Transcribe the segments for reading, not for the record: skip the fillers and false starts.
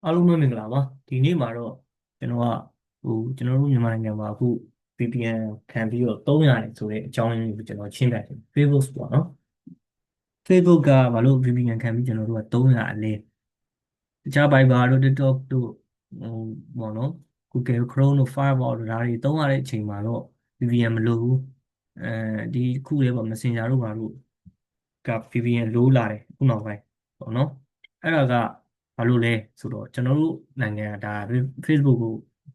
အားလုံးပဲမင်္ဂလာပါဒီနေ့မှာတော့ကျွန်တော်ကကျွန်တော်တို့မြန်မာနိုင်ငံမှာအခု VPN ခံပြီးတော့300ရတယ်ဆိုတဲ့အကြောင်းရင်းကိုကျွန်တော်ရှင်းပြတယ် Facebook ပေါ့နော် Facebook ကဘာလို့ VPN ခံပြီးကျွန်တော်တို့က300အလဲတခြား Viber တို့ TikTok တို့ဟိုပေါ့နော် Google Chrome တို့ Firefox တို့ဒါတွေသုံးရတဲ့အချိန်မှာတော့ VPN မလိုဘူးဒီခုလေးပေါ့ Messenger တို့ဘာလို့က VPN လိုလာတယ်ခုနောက်ပိုင်းပေါ့နော်အဲ့ဒါကဘာလို့လဲဆိုတော့ကျွန်တော်တို့နိုင်ငံကဒါ Facebook ကို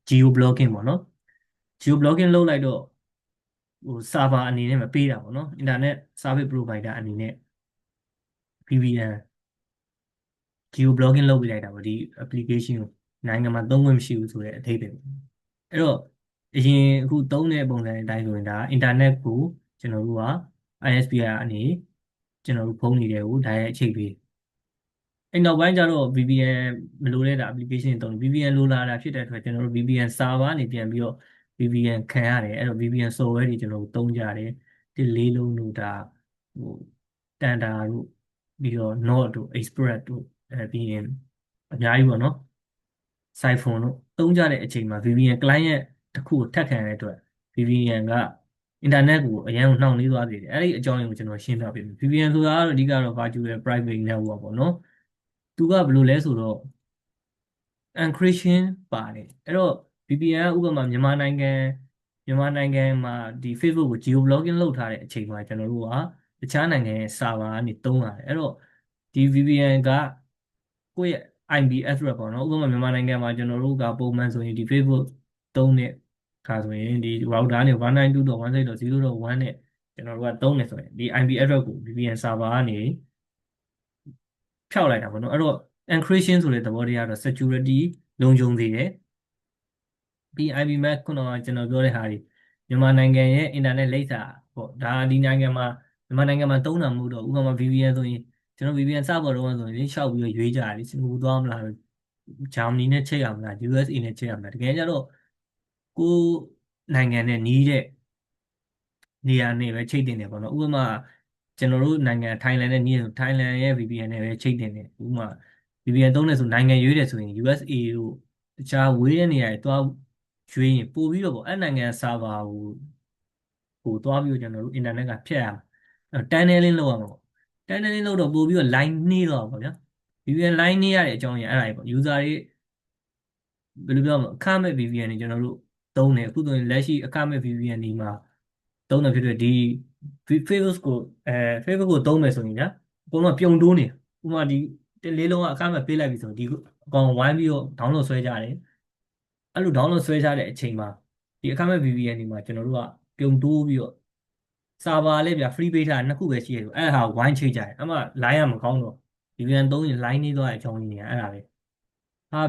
geo blocking ပေါ့နော် geo blocking လုပ်လိုက်တော့server အနေနဲ့မပေးတာပေါ့နော် internet service provider အနေနဲ့ VPN geo blocking လုပ်ပေးလိုက်တာပေါ့ဒီ application ကိုနိုင်ငံမှာသုံးခွင့်မရှိဘူးဆိုတဲ့အဓိပ္ပာယ်အဲ့တော့အရင်အခုသုံးတဲ့ပုံစံအတိုင်းဆိုရင်ဒါ internet ကိုကျွန်တော်တို့က ISP အနေကျွန်တော်တို့ဖုန်းနေတယ်ကို direct ချိတ်ပေးအဲ့နောက်ပိုင်းကျတော့ VPN မလိုတဲ့ application တွေတုံး VPN လိုလာတာဖြစ်တဲ့အတွက်ကျွန်တော်တို့ VPN server နေပြန်ပြီးတော့ VPN ခံရတယ်အဲ့တော့ VPN software တွေကျွန်တော်တို့သုံးကြတယ်ဒီလေးလုံးတို့ဒါဟိုတန်တာတို့ပြီးတော့ Node တို့ Express တို့ပြီးရင်အများကြီးပေါ့နော် Siphon တို့သုံးကြတဲ့အချိန်မှာ VPN client တစ်ခုကိုထပ်ခံရတဲ့အတွက် VPN က internet ကိုအရင်ကနှောင့်နှေးသွားသေးတယ်အဲ့ဒီအကြောင်းအရင်းကိုကျွန်တော်ရှင်းပြပေးမယ် VPN ဆိုတာကတော့အဓိကတော့ virtual private network ပေါ့နော်သူကဘယ်လိုလဲဆိုတော့ encryption ပါတယ်အဲ့တော့ VPN ကဥပမာမြန်မာနိုင်ငံမှာဒီ Facebook ကို geo blocking လုပ်ထားတဲ့အချိန်မှာကျွန်တော်တို့ကတခြားနိုင်ငံရဲ့ server ကနေသုံးရတယ်အဲ့တော့ဒီ VPN ကကိုယ့်ရဲ့ IP address ပေါ့နော်ဥပမာမြန်မာနိုင်ငံမှာကျွန်တော်တို့ကပုံမှန်ဆိုရင်ဒီ Facebook သုံးတဲ့အခါဆိုရင်ဒီ router နဲ့ 192.168.0.1 နဲ့ကျွန်တော်တို့ကသုံးနေဆိုရင်ဒီ IP address ကို VPN server ကနေဖျောက်လိုက်တာပေါ့နော်အဲ့တော့ encryption ဆိုတဲ့သဘောတရားတော့ security လုံခြုံစေတယ်ပြီး IP MAC ခုနကကျွန်တော်ပြောတဲ့ဟာတွေမြန်မာနိုင်ငံရဲ့ internet လိပ်စာပေါ့ဒါဒီနိုင်ငံမှာမြန်မာနိုင်ငံမှာသုံးတာမဟုတ်တော့ဥပမာ VPN ဆိုရင်ကျွန်တော် VPN စပေါ်တော့ဆိုရင်ရှောက်ပြီးတော့ရွေးကြတယ်စင်ကာပူသွားမလားဂျာမနီနဲ့ချိန်ရမလား USA နဲ့ချိန်ရမလားတကယ်ကြတော့ကိုယ်နိုင်ငံနဲ့နီးတဲ့နေရာနဲ့ပဲချိတ်တင်တယ်ပေါ့နော်ဥပမာကျွန်တော်တို့နိုင်ငံထိုင်းလန်နဲ့နီးတယ်ဆိုထိုင်းလန်ရဲ့ VPN နဲ့ပဲချိတ်တင်တယ်ဥပမာ VPN သုံးတယ်ဆိုနိုင်ငံရွေးတယ်ဆိုရင် USA တို့တခြားဝေးတဲ့နေရာတွေသွားရွေးရင်ပို့ပြီးတော့ပေါ့အဲ့နိုင်ငံ server ကိုသွားပြီးတော့ကျွန်တော်တို့ internet ကဖြတ်ရမှာtunneling လုပ်ရမှာပေါ့ tunneling လုပ်တော့ပို့ပြီးတော့ line နှီးတော့ပေါ့ဗျာ VPN line နှီးရတဲ့အကြောင်းရင်းအဲ့ဒါကြီးပေါ့ user တွေဘယ်လိုပြောမလဲအခမဲ့ VPN တွေကျွန်တော်တို့သုံးတယ်အခုဆိုရင်လက်ရှိအခမဲ့ VPN တွေမှာသုံးတယ်ဖြစ်တဲ့ဒီ Facebook ကိုFacebook ကိုသုံးမယ်ဆိုရင်ညာအကုန်လုံးပြုံတိုးနေဥပမာဒီလေးလုံးကအခမဲ့ပေးလိုက်ပြီဆိုရင်ဒီအကောင်ဝိုင်းပြီးတော့ download ဆွဲကြတယ်အဲ့လို download ဆွဲကြတဲ့အချိန်မှာဒီအခမဲ့ VPN တွေမှာကျွန်တော်တို့ကပြုံတိုးပြီးတော့ server လည်းဗျာ free ပေးထားနှစ်ခုပဲရှိရတယ်အဲ့ဒါဝိုင်းချိတ်ကြတယ်အဲ့မှာ line ကမကောင်းတော့ VPN သုံးရင် line နှီးသွားတဲ့အကြောင်းရင်းနေအဲ့ဒါပဲ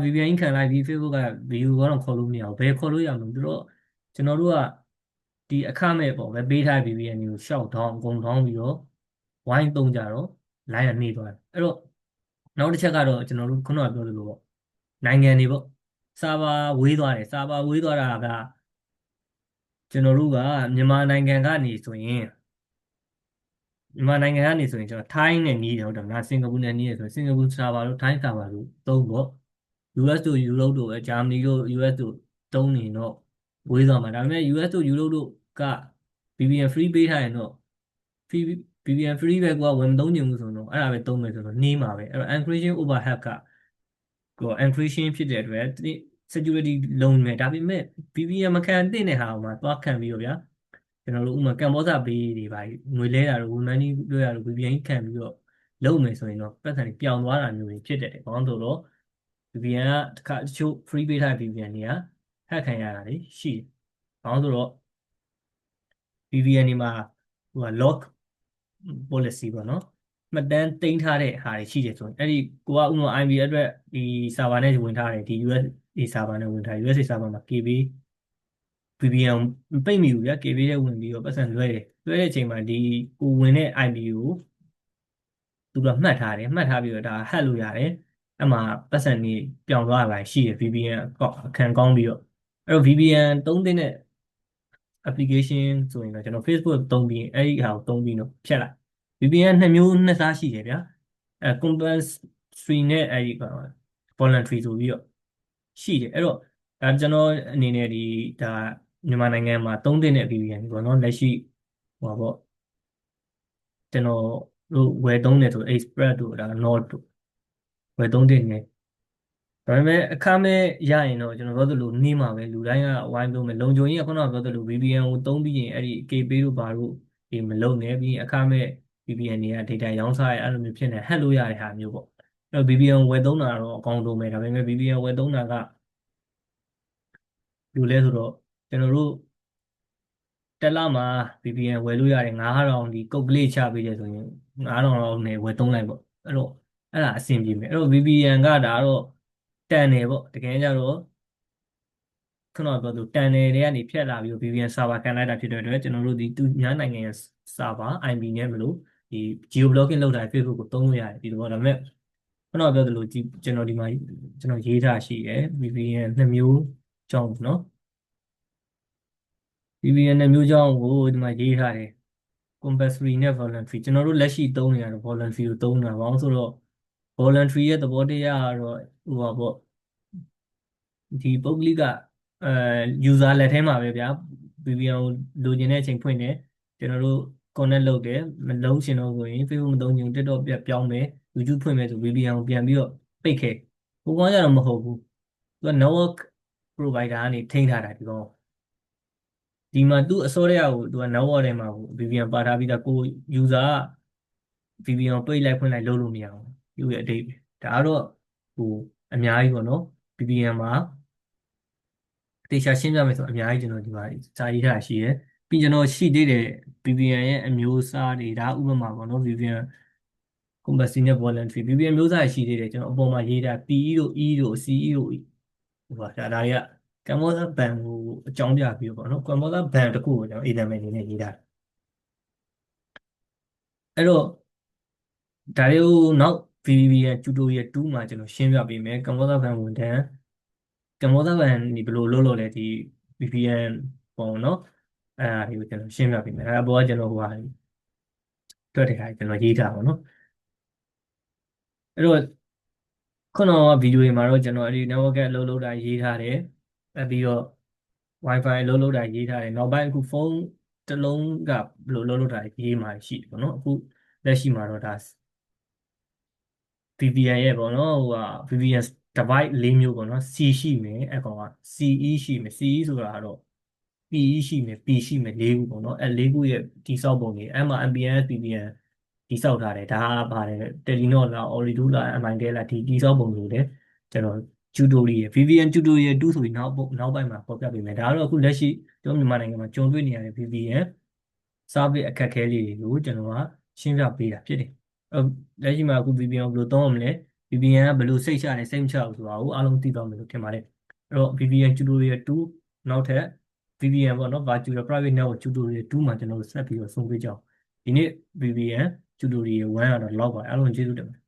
VPN ခံလိုက်ပြီး Facebook က view ကတော့ခေါ်လို့မရဘူးဘယ်ခေါ်လို့ရမလို့သူတို့ကျွန်တော်တို့ကဒီအခမဲ့ပေါ့ပဲပေးထား VPN ကိုရှောက်ထောင်းအကုန်ထောင်းပြီးတော့ဝိုင်းသုံးကြတော့ line ကနှီးသွားတယ်အဲ့တော့နောက်တစ်ချက်ကတော့ကျွန်တော်တို့ခုနကပြောသလိုပေါ့နိုင်ငံတွေပေါ့ server ဝေးသွားတယ် server ဝေးသွားတာကကျွန်တော်တို့ကမြန်မာနိုင်ငံကနေဆိုရင်မြန်မာနိုင်ငံကနေဆိုရင်ကျွန်တော်ထိုင်းနဲ့နီးတယ်ဟုတ်တယ်မလားစင်ကာပူနဲ့နီးတယ်ဆိုရင်စင်ကာပူ server တို့ထိုင်း server တို့သုံးပေါ့ US တို့ Europe တို့ပဲဂျာမနီတို့ US တို့သုံးနေတော့ဝေးသွားမှာဒါပေမဲ့ US တို့ Europe တို့က VPN free ပေးထားရင်တော့ free VPN free ပဲကိုကဝင်မသုံးချင်ဘူးဆိုတော့အဲ့ဒါပဲသုံးမယ်ဆိုတော့နှီးမှာပဲအဲ့တော့ encryption overhead ကencryption ဖြစ်တဲ့အတွက် security လုံမယ်ဒါပေမဲ့ VPN မခံသင့်တဲ့ဟာမှာသွားခံပြီးတော့ဗျာကျွန်တော်တို့ဥပမာကမ္ဘောဇဘေးတွေပါငွေလဲတာတို့ဝန်မန်းကြီးတွေ့ရတို့ VPN ခံပြီးတော့လုပ်မယ်ဆိုရင်တော့ပတ်စံတွေပျောင်သွားတာမျိုးတွေဖြစ်တယ်။ဘာလို့ဆိုတော့ VPN ကတခါတချို့ free ပေးထားတဲ့ VPN တွေက hack ခံရတာတွေရှိတယ်။ဘာလို့ဆိုတော့ VPN တွေမှာlock policy ပေါ့နော်။မှတ်တမ်းတင်ထားတဲ့ဟာတွေရှိတယ်ဆိုရင်အဲ့ဒီကိုကဥပမာ IP အတွက်ဒီ server နဲ့ဝင်ထားတယ်ဒီ USA server နဲ့ဝင်ထား USA server မှာ KB VPN မပိတ်မိဘူးဗျာ KB ထဲဝင်ပြီးတော့ပတ်စံလွှဲတယ်လွှဲတဲ့အချိန်မှာဒီကိုဝင်တဲ့ IP ကိုသူကမှတ်ထားတယ်မှတ်ထားပြီးတော့ဒါ hack လို့ရတယ်အဲ့မှာပတ်စံကြီးပြောင်းသွားတာရှိတယ် VPN အခန်းကောင်းပြီးတော့အဲ့တော့ VPN သုံးတဲ့ application ဆိုရင်တော့ကျွန်တော် Facebook သုံးပြီးအဲ့ဒီဟာကိုသုံးပြီးတော့ဖြတ်လိုက် VPN နှစ်မျိုးနှစ်စားရှိတယ်ဗျာcompulsory နဲ့အဲ့ဒီ voluntary ဆိုပြီးတော့ရှိတယ်အဲ့တော့ဒါကျွန်တော်အနေနဲ့ဒါမြန်မာနိုင်ငံမှာသုံးတဲ့ VPN ပေါ့နော်လက်ရှိဟိုပါပေါ့ကျွန်တော်တို့ဝယ်သုံးတယ်ဆို Express တို့ဒါ Nord တို့ဝယ်သုံးတဲ့နေဒါပေမဲ့အခမဲ့ရရင်တော့ကျွန်တော်ပြောသလိုနေမှာပဲလူတိုင်းကဝိုင်းလို့မယ်လုံခြုံရေးကခုနကပြောသလို VPN ကိုသုံးပြီးရင်အဲ့ဒီ KB တို့ဘာတို့ဒီမလုံနဲ့ပြီးအခမဲ့ VPN တွေက data ရောင်းစားရအဲ့လိုမျိုးဖြစ်နေဟက်လို့ရတဲ့ဟာမျိုးပေါ့အဲ့တော့ VPN ဝယ်သုံးတာတော့အကောင်းဆုံးပဲဒါပေမဲ့ VPN ဝယ်သုံးတာကလူလဲဆိုတော့ကျွန်တော်တို့တက်လာမှာ VPN ဝယ်လို့ရတယ်9000ဒီကုတ်ကလေးချပေးတယ်ဆိုရင်9000လောက်နဲ့ဝယ်သုံးလိုက်ပေါ့အဲ့တော့အဲ့ဒါအဆင်ပြေမယ်အဲ့တော့ VPN ကဒါတော့တန်တယ်ပေါ့တကယ်ကြတော့ခုနကပြောသူတန်တယ်တွေကနေဖြတ်လာပြီး VPN server ကန်လိုက်တာဖြစ်တဲ့အတွက်ကျွန်တော်တို့ဒီသူများနိုင်ငံရဲ့ server IP နဲ့မလို့ဒီ geo blocking လုပ်တာ Facebook ကိုသုံးလို့ရတယ်ဒီတော့ဒါပေမဲ့ခုနကပြောသလိုကျွန်တော်ဒီမှာကျွန်တော်ရေးထားရှိတယ် VPN နှစ်မျိုးကြောင်းเนาะ VPN နှစ်မျိုးကြောင်းကိုဒီမှာရေးထားတယ် compulsory နဲ့ voluntary ကျွန်တော်တို့လက်ရှိသုံးနေရတော့ voluntary ကိုသုံးတာဘာလို့ဆိုတော့ voluntary ရဲ့သဘောတရားကတော့ဟိုပါပေါ့ဒီပုဂ္ဂလိကအဲ user လက်ထဲမှာပဲဗျာ VPN ကိုလိုချင်တဲ့အချိန်ဖွင့်တယ်ကျွန်တော်တို့ connect လုပ်တယ်မလုံးရှင်တော့ဆိုရင် Facebook မသုံးချင် TikTok ပြပြောင်းမယ် YouTube ဖွင့်မယ်ဆို VPN ကိုပြန်ပြီးတော့ပိတ်ခဲ့ဟိုကောင်ကျတော့မဟုတ်ဘူးသူက network provider ကနေထိန်းထားတာဒီကောင်ဒီမှာသူ့အစောတည်းကကိုသူက network ထဲမှာကို VPN ပါထားပြီးသားကို user က VPN ကိုပိတ်လိုက်ဖွင့်လိုက်လုပ်လို့မရဘူးဒီရဲ့အတိတ်ပဲဒါကတော့ဟိုအများကြီးပေါ့နော် VPN မှာတေချာရှင်းပြမယ်ဆိုအများကြီးကျွန်တော်ဒီမှာစာရေးထားရှိတယ်ပြီးကျွန်တော်ရှိသေးတယ် VPN ရဲ့အမျိုးအစားတွေဒါဥပမာပေါ့နော် VPN compulsory နဲ့ voluntary VPN မျိုးစားရှိသေးတယ်ကျွန်တော်အပေါ်မှာရေးထား PE တို့ E တို့ CE တို့ဟိုပါဒါတွေကကမ္ဘောဇဘန်ကိုအကြောင်းပြပြီးပေါ့နော်ကမ္ဘောဇဘန်တစ်ခုကိုကျွန်တော် element အနေနဲ့ရေးထားတယ်အဲ့တော့ဒါတွေကိုနောက် VPN tutorial 2မှာကျွန်တော်ရှင်းပြပေးမယ်ကမ္ဘောဇဘန်ဝန်ထမ်းကမ္ဘောဇဘန်ဒီဘယ်လိုလုပ်လို့လဲဒီ VPN ပေါ့နော်အဲ့ဒါတွေကိုကျွန်တော်ရှင်းပြပေးမယ်အဲ့ဒါပေါ်ကကျွန်တော်ဟိုဟာတွေ့တဲ့ခါကျွန်တော်ရေးထားပါတော့အဲ့တော့ခုနကဗီဒီယိုတွေမှာတော့ကျွန်တော်အဲ့ဒီ network အလုပ်လုပ်တာရေးထားတယ်အဲ့ပြီးတော့ Wi-Fi အလုပ်လုပ်တာရေးထားတယ်နောက်ပိုင်းအခုဖုန်းတစ်လုံးကဘယ်လိုလုပ်လို့တာရေးမှာရှိတယ်ပေါ့နော်အခုလက်ရှိမှာတော့ဒါ VPN ရဲ့ပေါ့နော်ဟိုက VPN device ၄မျိုးပေါ့နော် C ရှိမယ်အဲ့ကောင်က CE ရှိမယ် CE ဆိုတာကတော့ PE ရှိမယ် P ရှိမယ်၄ခုပေါ့နော်အဲ့၄ခုရဲ့တိစောက်ပုံတွေအဲ့မှာ MPNS VPN တိစောက်ထားတယ်ဒါကပါတယ် Telenor လား Ooredoo လား MITEL လားဒီတိစောက်ပုံတွေလည်းကျွန်တော် tutorial VPN tutorial 2ဆိုပြီးနောက်ပိုင်းမှာပေါ်ပြပေးမယ်ဒါကတော့အခုလက်ရှိကျွန်တော်မြန်မာနိုင်ငံမှာကြုံတွေ့နေရတဲ့ VPN service အခက်အခဲလေးတွေကိုကျွန်တော်ကရှင်းပြပေးတာဖြစ်တယ်လက်ရှိမှာအခု VPN ကိုဘယ်လိုသုံးရမလဲ VPN ကဘယ်လိုစိတ်ချတယ်စိတ်မချဘူးဆိုတာကိုအားလုံးသိသွားမယ်လို့ထင်ပါတယ်အဲ့တော့ VPN tutorial 2နောက်ထပ် VPN ပေါ့နော် Virtual Private Network tutorial 2မှာကျွန်တော်တို့ဆက်ပြီးတော့ဆုံးဖြတ်ကြအောင်ဒီနေ့ VPN tutorial 1ကတော့လောက်ပါအားလုံးကျေးဇူးတင်ပါတယ်